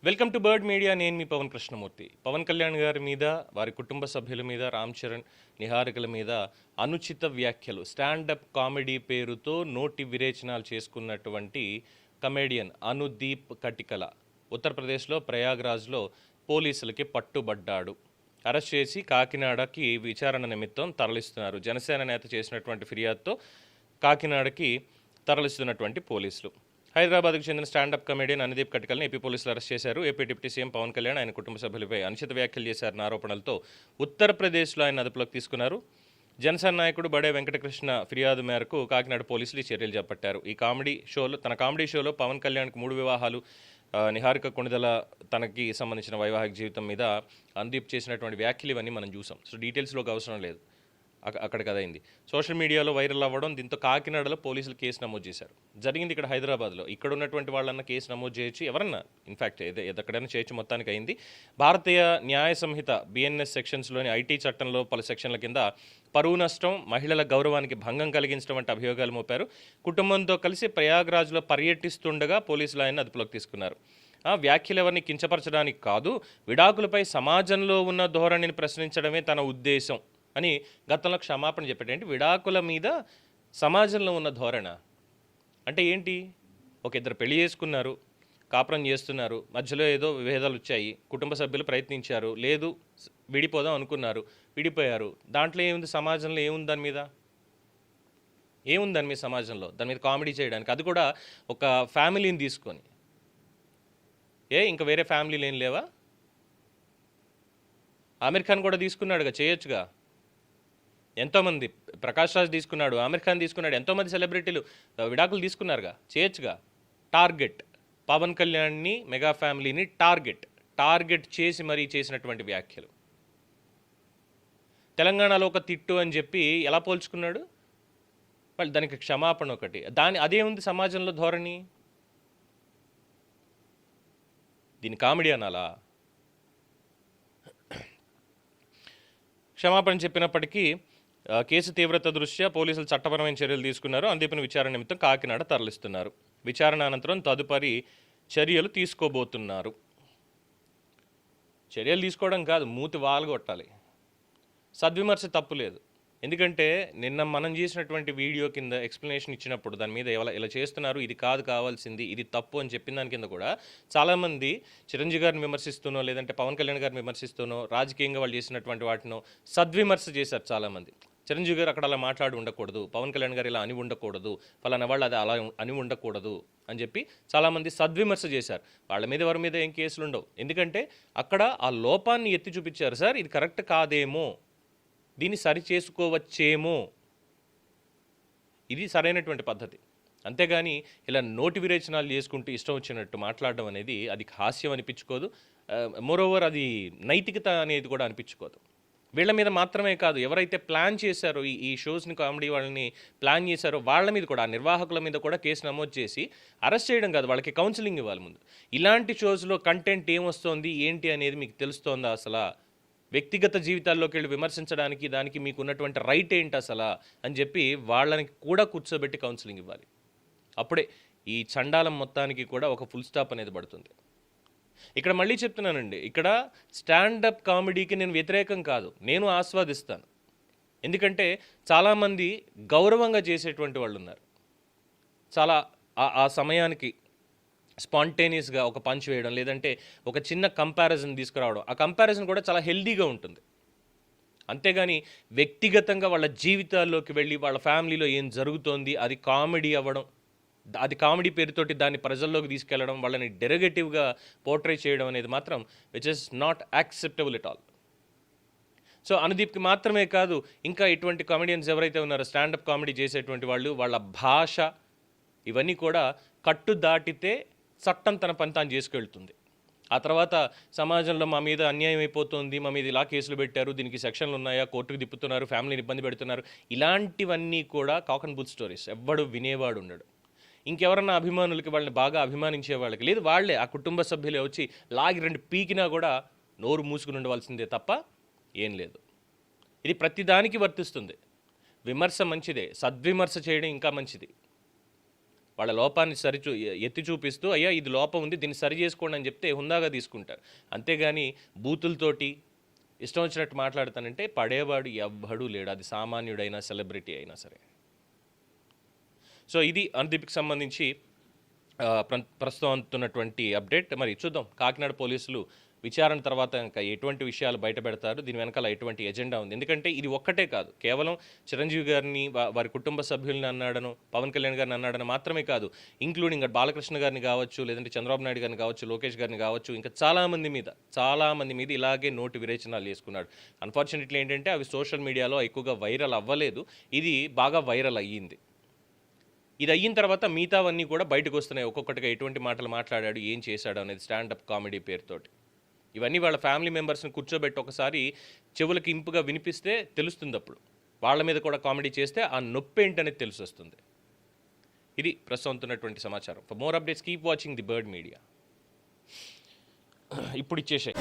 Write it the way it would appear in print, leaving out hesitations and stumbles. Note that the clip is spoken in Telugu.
Welcome to bird media. నేను మీ పవన్ కృష్ణమూర్తి. పవన్ కళ్యాణ్ గారి మీద, వారి కుటుంబ సభ్యుల మీద, రామ్ చరణ్, నిహారికల మీద అనుచిత వ్యాఖ్యలు, స్టాండప్ కామెడీ పేరుతో నోటి విరేచనాలు చేసుకున్నటువంటి కమేడియన్ అనుదీప్ కటికల ఉత్తరప్రదేశ్లో ప్రయాగ్రాజ్లో పోలీసులకి పట్టుబడ్డాడు. అరెస్ట్ చేసి కాకినాడకి విచారణ నిమిత్తం తరలిస్తున్నారు. జనసేన నేత చేసినటువంటి ఫిర్యాదుతో కాకినాడకి తరలిస్తున్నటువంటి పోలీసులు. హైదరాబాద్కు చెందిన స్టాండప్ కమెడియన్ అనుదీప్ కటికల్ని ఏపీ పోలీసులు అరెస్ట్ చేశారు. AP deputy CM Pawan Kalyan ఆయన కుటుంబ సభ్యులపై అనుచిత వ్యాఖ్యలు చేశారన్న ఆరోపణలతో ఉత్తరప్రదేశ్లో ఆయన అదుపులోకి తీసుకున్నారు. జనసేన నాయకుడు బడే వెంకటకృష్ణ ఫిర్యాదు మేరకు కాకినాడ పోలీసులు ఈ చర్యలు చేపట్టారు. తన కామెడీ షోలో పవన్ కళ్యాణ్కి 3 వివాహాలు, నిహారిక కొణిదల తనకి సంబంధించిన వైవాహిక జీవితం మీద అనుదీప్ చేసినటువంటి వ్యాఖ్యలు ఇవన్నీ మనం చూసాం. సో డీటెయిల్స్లోకి అవసరం లేదు, అక్కడికి అదైంది. సోషల్ మీడియాలో వైరల్ అవ్వడం, దీంతో కాకినాడలో పోలీసులు కేసు నమోదు చేశారు. జరిగింది ఇక్కడ హైదరాబాద్లో. ఇక్కడ ఉన్నటువంటి వాళ్ళన్నా కేసు నమోదు చేయొచ్చు, ఎవరన్నా ఇన్ఫ్యాక్ట్ ఎక్కడైనా చేయొచ్చు, మొత్తానికి అయింది. భారతీయ న్యాయ సంహిత BNS సెక్షన్స్లోని ఐటీ చట్టంలో పలు సెక్షన్ల కింద పరువు నష్టం, మహిళల గౌరవానికి భంగం కలిగించడం వంటి అభియోగాలు మోపారు. కుటుంబంతో కలిసి ప్రయాగ్రాజ్లో పర్యటిస్తుండగా పోలీసులు ఆయన అదుపులోకి తీసుకున్నారు. వ్యాఖ్యలు ఎవరిని కించపరచడానికి కాదు, విడాకులపై సమాజంలో ఉన్న ధోరణిని ప్రశ్నించడమే తన ఉద్దేశం అని గతంలో క్షమాపణ చెప్పాడు. ఏంటి విడాకుల మీద సమాజంలో ఉన్న ధోరణ అంటే ఏంటి? ఒక ఇద్దరు పెళ్లి చేసుకున్నారు, కాపురం చేస్తున్నారు, మధ్యలో ఏదో విభేదాలు వచ్చాయి, కుటుంబ సభ్యులు ప్రయత్నించారు, లేదు విడిపోదాం అనుకున్నారు, విడిపోయారు. దాంట్లో ఏముంది? సమాజంలో ఏముంది? దాని మీద సమాజంలో దాని మీద కామెడీ చేయడానికి, అది కూడా ఒక ఫ్యామిలీని తీసుకొని. ఇంకా వేరే ఫ్యామిలీలు ఏం లేవా? ఆమిర్ ఖాన్ కూడా తీసుకున్నాడుగా, చేయొచ్చుగా. ఎంతోమంది, ప్రకాష్ రాజ్ తీసుకున్నాడు, ఆమిర్ ఖాన్ తీసుకున్నాడు, ఎంతోమంది సెలబ్రిటీలు విడాకులు తీసుకున్నారుగా, చేయొచ్చుగా. టార్గెట్ పవన్ కళ్యాణ్ని, మెగా ఫ్యామిలీని టార్గెట్ చేసి మరీ చేసినటువంటి వ్యాఖ్యలు. తెలంగాణలో ఒక తిట్టు అని చెప్పి ఎలా పోల్చుకున్నాడు? వాళ్ళు దానికి క్షమాపణ ఒకటి. అదే ఉంది సమాజంలో ధోరణి. దీని కామెడీ అనాలా? క్షమాపణ చెప్పినప్పటికీ కేసు తీవ్రత దృష్ట్యా పోలీసులు చట్టపరమైన చర్యలు తీసుకున్నారు. అనుదీప్ను విచారణ నిమిత్తం కాకినాడ తరలిస్తున్నారు. విచారణ అనంతరం తదుపరి చర్యలు తీసుకోబోతున్నారు. చర్యలు తీసుకోవడం కాదు, మూతి వాల్గొట్టాలి. సద్విమర్శ తప్పు లేదు. ఎందుకంటే నిన్న మనం చేసినటువంటి వీడియో కింద ఎక్స్ప్లెనేషన్ ఇచ్చినప్పుడు దాని మీద ఇలా చేస్తున్నారు, ఇది కాదు కావాల్సింది, ఇది తప్పు అని చెప్పిన దాని కింద కూడా చాలామంది చిరంజీవి గారిని విమర్శిస్తూనో, లేదంటే పవన్ కళ్యాణ్ గారిని విమర్శిస్తూనో, రాజకీయంగా వాళ్ళు చేసినటువంటి వాటినో సద్విమర్శ చేశారు చాలామంది. చిరంజీవి గారు అక్కడ అలా మాట్లాడి ఉండకూడదు, పవన్ కళ్యాణ్ గారు ఇలా అని ఉండకూడదు, ఫలానా వాళ్ళు అది అలా అని ఉండకూడదు అని చెప్పి చాలామంది సద్విమర్శ చేశారు. వాళ్ళ మీద ఎవరి మీద ఏం కేసులు ఉండవు. ఎందుకంటే అక్కడ ఆ లోపాన్ని ఎత్తి చూపించారు. సార్ ఇది కరెక్ట్ కాదేమో, దీన్ని సరి చేసుకోవచ్చేమో, ఇది సరైనటువంటి పద్ధతి. అంతేగాని ఇలా నోటి విరేచనాలు చేసుకుంటూ ఇష్టం వచ్చినట్టు మాట్లాడడం అనేది అది హాస్యం అనిపించుకోదు. మోరోవర్ అది నైతికత అనేది కూడా అనిపించుకోదు. వీళ్ళ మీద మాత్రమే కాదు, ఎవరైతే ప్లాన్ చేశారో ఈ షోస్ని, కామెడీ వాళ్ళని ప్లాన్ చేశారో వాళ్ళ మీద కూడా, ఆ నిర్వాహకుల మీద కూడా కేసు నమోదు చేసి అరెస్ట్ చేయడం కాదు, వాళ్ళకి కౌన్సిలింగ్ ఇవ్వాలి ముందు. ఇలాంటి షోస్లో కంటెంట్ ఏమొస్తోంది ఏంటి అనేది మీకు తెలుస్తోందా? అసలు వ్యక్తిగత జీవితాల్లోకి వెళ్ళి విమర్శించడానికి దానికి మీకు ఉన్నటువంటి రైట్ ఏంటి అసలు అని చెప్పి వాళ్ళని కూడా కూర్చోబెట్టి కౌన్సిలింగ్ ఇవ్వాలి. అప్పుడే ఈ చండాలం మొత్తానికి కూడా ఒక ఫుల్ స్టాప్ అనేది పడుతుంది. ఇక్కడ మళ్ళీ చెప్తున్నానండి, ఇక్కడ స్టాండప్ కామెడీకి నేను వ్యతిరేకం కాదు, నేను ఆస్వాదిస్తాను. ఎందుకంటే చాలామంది గౌరవంగా చేసేటువంటి వాళ్ళు ఉన్నారు. చాలా ఆ సమయానికి స్పాంటేనియస్గా ఒక పంచ్ వేయడం, లేదంటే ఒక చిన్న కంపారిజన్ తీసుకురావడం, ఆ కంపారిజన్ కూడా చాలా హెల్దీగా ఉంటుంది. అంతేగాని వ్యక్తిగతంగా వాళ్ళ జీవితాల్లోకి వెళ్ళి వాళ్ళ ఫ్యామిలీలో ఏం జరుగుతోంది అది కామెడీ అవ్వడం, అది కామెడీ పేరుతోటి దాన్ని ప్రజల్లోకి తీసుకెళ్లడం, వాళ్ళని డెరిగేటివ్గా పోర్ట్రే చేయడం అనేది మాత్రం which is not acceptable at all. So అనుదీప్కి మాత్రమే కాదు, ఇంకా ఇటువంటి కామెడియన్స్ ఎవరైతే ఉన్నారో స్టాండప్ కామెడీ చేసేటువంటి వాళ్ళు, వాళ్ళ భాష ఇవన్నీ కూడా కట్టు దాటితే చట్టం తన పని తాను చేసుకెళ్తుంది. ఆ తర్వాత సమాజంలో మా మీద అన్యాయం అయిపోతుంది, మా మీద ఇలా కేసులు పెట్టారు, దీనికి సెక్షన్లు ఉన్నాయా, కోర్టుకు తిప్పుతున్నారు, ఫ్యామిలీని ఇబ్బంది పెడుతున్నారు, ఇలాంటివన్నీ కూడా కాక్ అండ్ బుల్ స్టోరీస్. ఎవ్వడు వినేవాడు ఉండడు. ఇంకెవరన్నా అభిమానులకి, వాళ్ళని బాగా అభిమానించే వాళ్ళకి, లేదు వాళ్ళే ఆ కుటుంబ సభ్యులే వచ్చి లాగి 2 పీకినా కూడా నోరు మూసుకుని ఉండవలసిందే తప్ప ఏం లేదు. ఇది ప్రతిదానికి వర్తిస్తుంది. విమర్శ మంచిదే, సద్విమర్శ చేయడం ఇంకా మంచిది. వాళ్ళ లోపాన్ని ఎత్తి చూపిస్తూ అయ్యా ఇది లోపం ఉంది దీన్ని సరి చేసుకోండి అని చెప్తే హుందాగా తీసుకుంటారు. అంతేగాని బూతులతోటి ఇష్టం వచ్చినట్టు మాట్లాడతానంటే పడేవాడు ఎవ్వడూ లేడు, అది సామాన్యుడైనా సెలబ్రిటీ అయినా సరే. సో ఇది అనుదీప్కి సంబంధించి ప్రస్తుతం అందుతున్నటువంటి అప్డేట్. మరి చూద్దాం కాకినాడ పోలీసులు విచారణ తర్వాత ఇంకా ఎటువంటి విషయాలు బయట పెడతారు, దీని వెనకాల ఎటువంటి ఎజెండా ఉంది. ఎందుకంటే ఇది ఒక్కటే కాదు, కేవలం చిరంజీవి గారిని వారి కుటుంబ సభ్యుల్ని అన్నాడను, పవన్ కళ్యాణ్ గారిని అన్నాడను మాత్రమే కాదు, ఇంక్లూడింగ్ బాలకృష్ణ గారిని కావచ్చు, లేదంటే చంద్రబాబు నాయుడు గారిని కావచ్చు, లోకేష్ గారిని కావచ్చు, ఇంకా చాలామంది మీద ఇలాగే నోటి విరేచనాలు చేసుకున్నాడు. అన్ఫార్చునేట్లీ ఏంటంటే అవి సోషల్ మీడియాలో ఎక్కువగా వైరల్ అవ్వలేదు, ఇది బాగా వైరల్ అయ్యింది. ఇది అయిన తర్వాత మిగతావన్నీ కూడా బయటకు వస్తున్నాయి, ఒక్కొక్కటిగా ఎటువంటి మాటలు మాట్లాడాడు, ఏం చేశాడు అనేది స్టాండప్ కామెడీ పేరుతోటి. ఇవన్నీ వాళ్ళ ఫ్యామిలీ మెంబర్స్ని కూర్చోబెట్టి ఒకసారి చెవులకి ఇంపుగా వినిపిస్తే తెలుస్తుంది. అప్పుడు వాళ్ళ మీద కూడా కామెడీ చేస్తే ఆ నొప్పి ఏంటనేది తెలిసి వస్తుంది. ఇది ప్రస్తుతం ఉన్నటువంటి సమాచారం. For more updates keep watching the bird media. ఇప్పుడు ఇచ్చేసే